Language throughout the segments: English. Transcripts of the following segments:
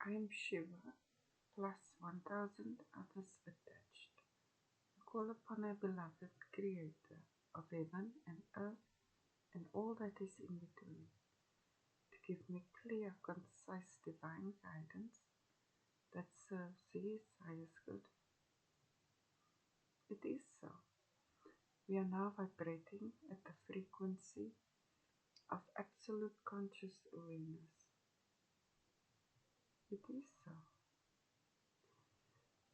I am Shiva, plus 1000 others attached. I call upon a beloved Creator of heaven and earth and all that is in between to give me clear, concise divine guidance that serves His highest good. It is so. We are now vibrating at the frequency of absolute conscious awareness. It is so.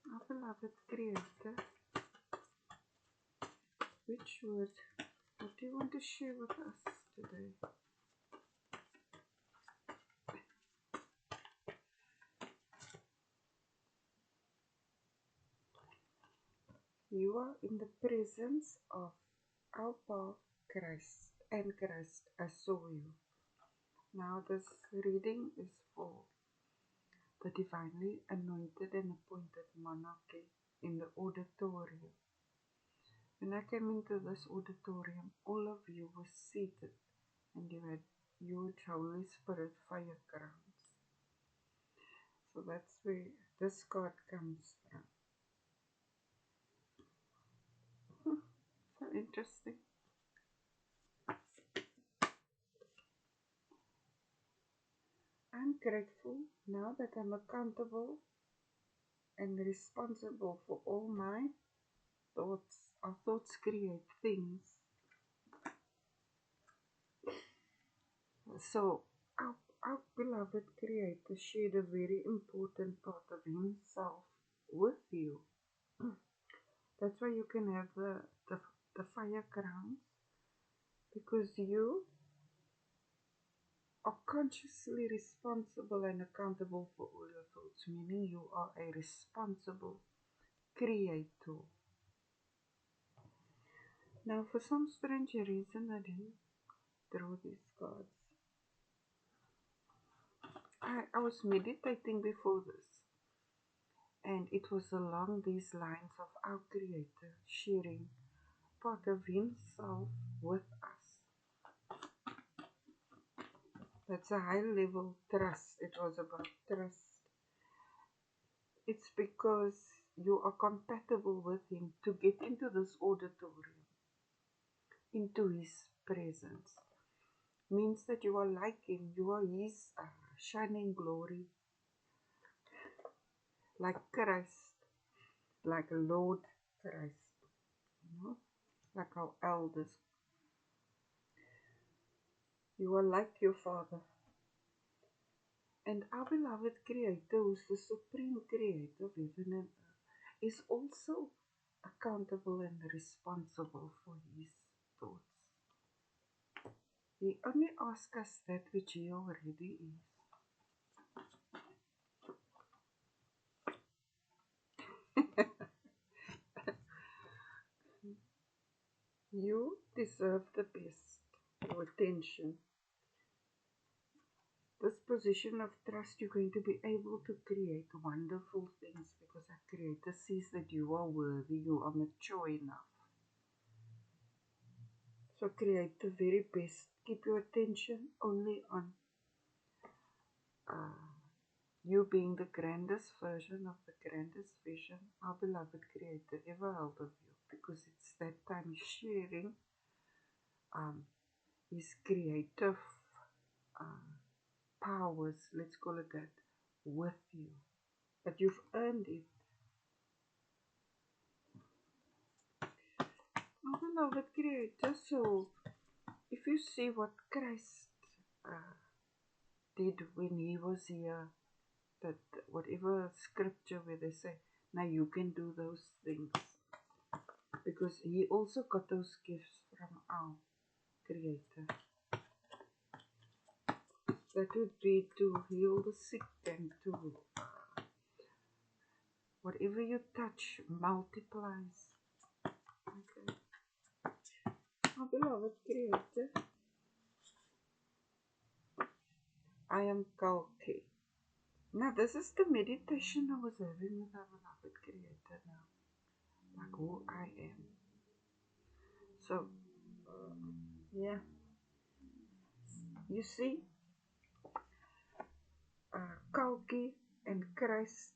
Our beloved Creator, which word what do you want to share with us today? You are in the presence of our Paul Christ and Christ. I saw you. Now this reading is for the divinely anointed and appointed monarchy in the auditorium. When I came into this auditorium, all of you were seated and you had huge Holy Spirit fire crowns. So that's where this card comes from. So interesting. I'm grateful now that I'm accountable and responsible for all my thoughts. Our thoughts create things. So, our beloved Creator shared a very important part of Himself with you. That's why you can have the fire crowns, because you are consciously responsible and accountable for all your thoughts, meaning you are a responsible creator. Now, for some strange reason, I didn't draw these cards. I was meditating before this, and it was along these lines of our Creator sharing part of Himself with us. That's a high level trust. It was about trust. It's because you are compatible with Him to get into this auditorium, into His presence. Means that you are like Him, you are His shining glory, like Christ, like Lord Christ, like our elders. You are like your Father. And our beloved Creator, who is the supreme Creator of heaven and earth, is also accountable and responsible for His thoughts. He only asks us that which He already is. You deserve the best, your attention. This position of trust, you're going to be able to create wonderful things because our Creator sees that you are worthy, you are mature enough. So create the very best. Keep your attention only on you being the grandest version of the grandest vision our beloved Creator ever held of you, because it's that time sharing His creative powers, let's call it that, with you. But you've earned it. Our beloved Creator, so if you see what Christ did when He was here, that whatever scripture where they say, now you can do those things, because He also got those gifts from our Creator. That would be to heal the sick and to whatever you touch multiplies. Okay. Our beloved Creator, I am Kalki. Now this is the meditation I was having with our beloved Creator now, like who I am. So, yeah, you see, Kalki And Christ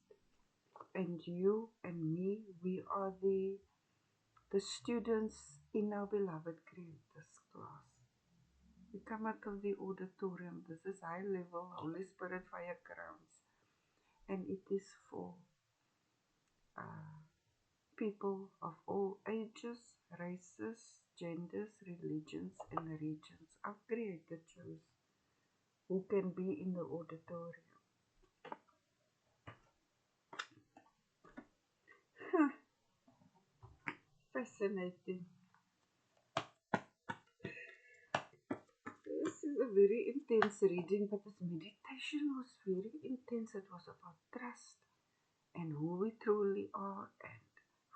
and you and me, we are the students in our beloved Creator's class. We come out of the auditorium. This is high level Holy Spirit fire grounds, and it is for uh, people of all ages, races, genders, religions, and regions. Our Creator chose who can be in the auditorium. Fascinating. This is a very intense reading, but this meditation was very intense. It was about trust and who we truly are and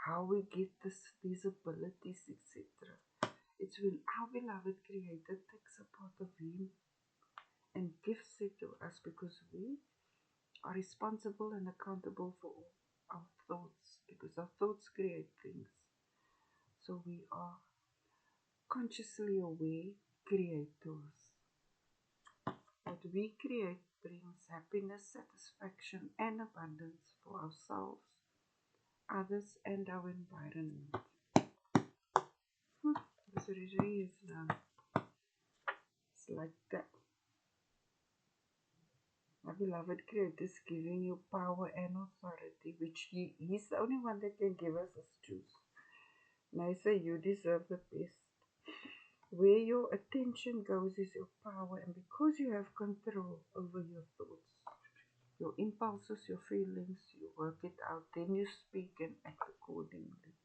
how we get these abilities, etc. It's when our beloved Creator takes a part of Him and gives it to us because we are responsible and accountable for all our thoughts because our thoughts create things. So we are consciously aware creators. What we create brings happiness, satisfaction, and abundance for ourselves, others, and our environment. This really is it's like that. My beloved Creator is giving you power and authority, which He's the only one that can give us as choose. And I say you deserve the best. Where your attention goes is your power, and because you have control over your thoughts, your impulses, your feelings, you work it out, then you speak and act accordingly.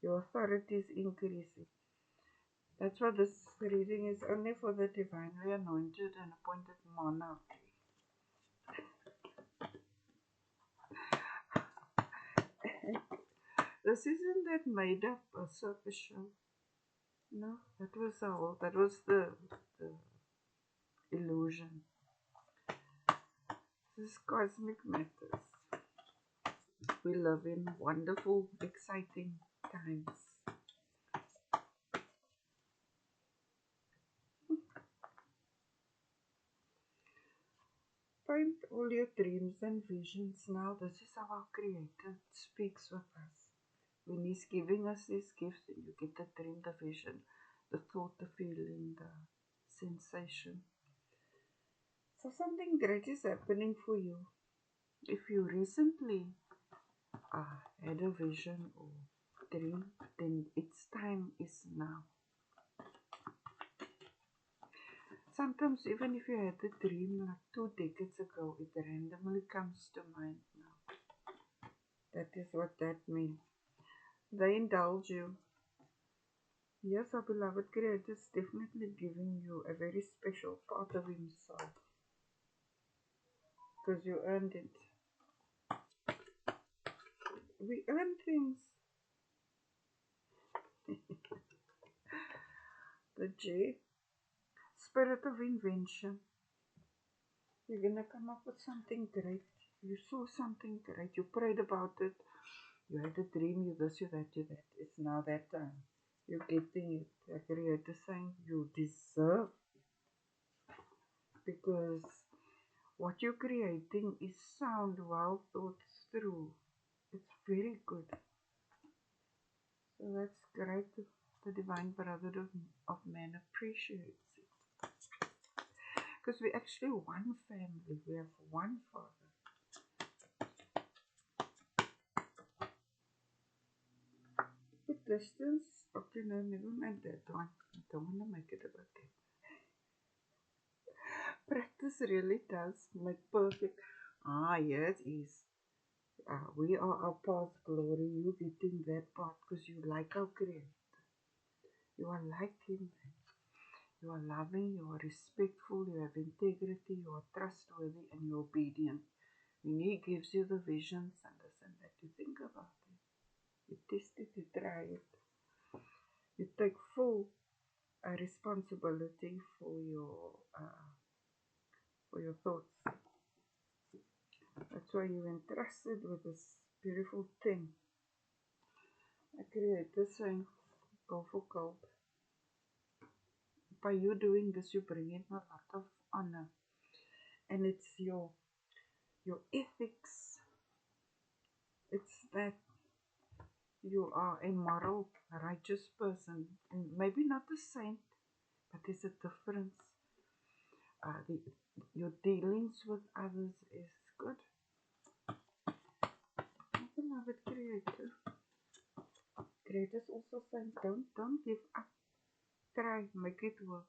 Your authority is increasing. That's why this reading is only for the divinely anointed and appointed monarch. This isn't that made up a circus show. No, that was the illusion. This is cosmic matters. We live in wonderful, exciting times. Find all your dreams and visions now. This is how our Creator speaks with us. When He's giving us these gifts, and you get the dream, the vision, the thought, the feeling, the sensation. So something great is happening for you. If you recently had a vision or dream, then its time is now. Sometimes even if you had a dream like 2 decades ago, it randomly comes to mind now. That is what that means. They indulge you. Yes, our beloved Creator is definitely giving you a very special part of Himself because you earned it. We earn things. The J, spirit of invention. You're gonna come up with something great. You saw something great. You prayed about it. You had a dream. You this, you that, you that. It's now that time. You're getting it. The Creator saying you deserve because what you're creating is sound, well thought through. It's very good. So that's great. The Divine Brotherhood of Man appreciates it. Because we're actually one family. We have one Father. With distance, okay, no, never mind that one. I don't want to make it about that. Practice really does make perfect. Yes, it is. We are our path glory. You getting that part because you like our Creator. You are like Him. You are loving, you are respectful, you have integrity, you are trustworthy, and you're obedient. When He gives you the visions and this and that, you think about it. You test it, you try it. You take full responsibility for your thoughts. That's why you're entrusted with this beautiful thing. A Creator saying, go for gold. By you doing this, you bring in a lot of honor. And it's your your ethics. It's that you are a moral, righteous person, and maybe not a saint, but there's a difference. The, your dealings with others is good. My beloved Creator. Creators also saying, don't give up. Try, make it work.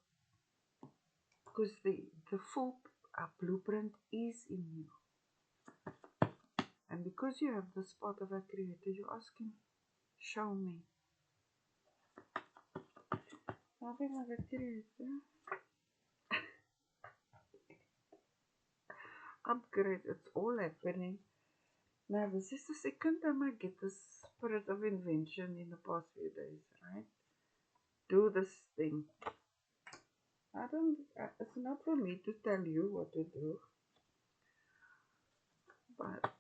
Because the full blueprint is in you. And because you have the spot of a Creator, you ask Him, show me. My beloved Creator. Upgrade, it's all happening. Now, this is the second time I get this spirit of invention in the past few days, right? Do this thing. It's not for me to tell you what to do, but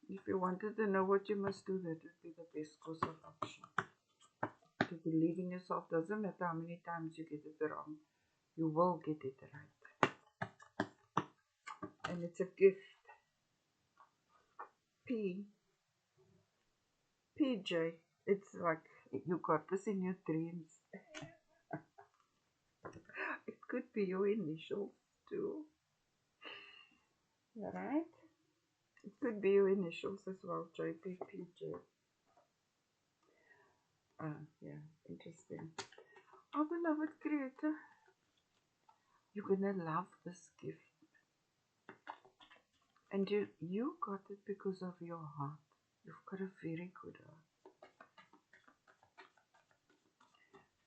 if you wanted to know what you must do, that would be the best course of action. To believe in yourself doesn't matter how many times you get it wrong, you will get it right. And it's a gift. PJ, it's like you got this in your dreams. It could be your initials too, right? It could be your initials as well, JPPJ. Yeah, interesting. Our beloved Creator, you're gonna love this gift. And you got it because of your heart. You've got a very good heart.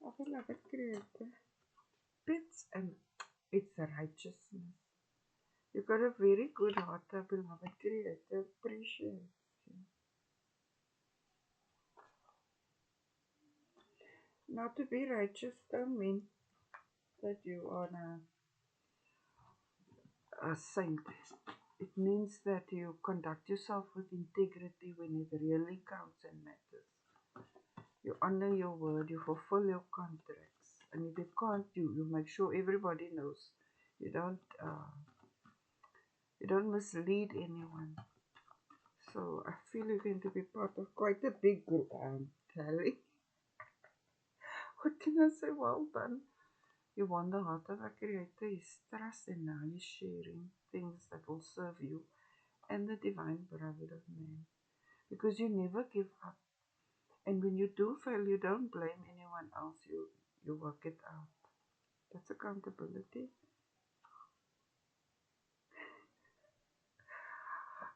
Our beloved Creator, bits and it's righteousness. You've got a very good heart, our beloved Creator. Appreciate you. Now, to be righteous don't mean that you are a saint. It means that you conduct yourself with integrity when it really counts and matters. You honor your word, you fulfill your contracts. And if you can't, you make sure everybody knows. You don't mislead anyone. So I feel you're going to be part of quite a big group, Tally. What can I say? Well done. You won the heart of our Creator, His trust, and now you're sharing things that will serve you and the divine brotherhood of man. Because you never give up. And when you do fail, you don't blame anyone else. You work it out. That's accountability.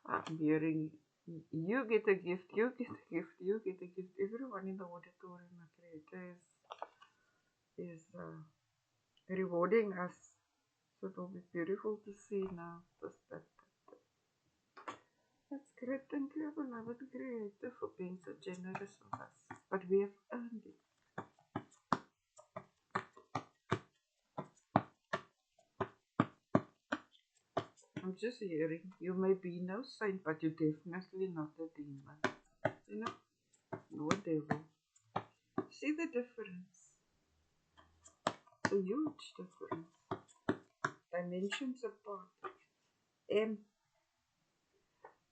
I'm hearing you get a gift, you get a gift, you get a gift. Everyone in the auditorium, my Creator is rewarding us. So it will be beautiful to see now. That's great. Thank you, beloved Creator, for being so generous with us. But we have earned it. I'm just hearing you may be no saint, but you're definitely not a demon. You know, no devil. See the difference? A huge difference. Dimensions apart. M,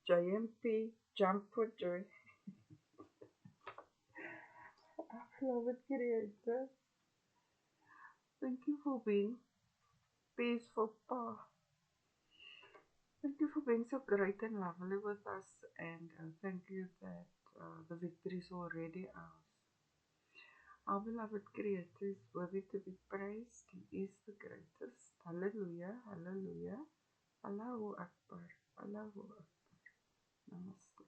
JMP, jump for joy. Beloved Creator, thank you for being peaceful, Pa. Thank you for being so great and lovely with us, and thank you that the victory is already ours. Our beloved Creator is worthy to be praised. He is the greatest. Hallelujah, hallelujah. Allahu Akbar, Allahu Akbar. Namaste.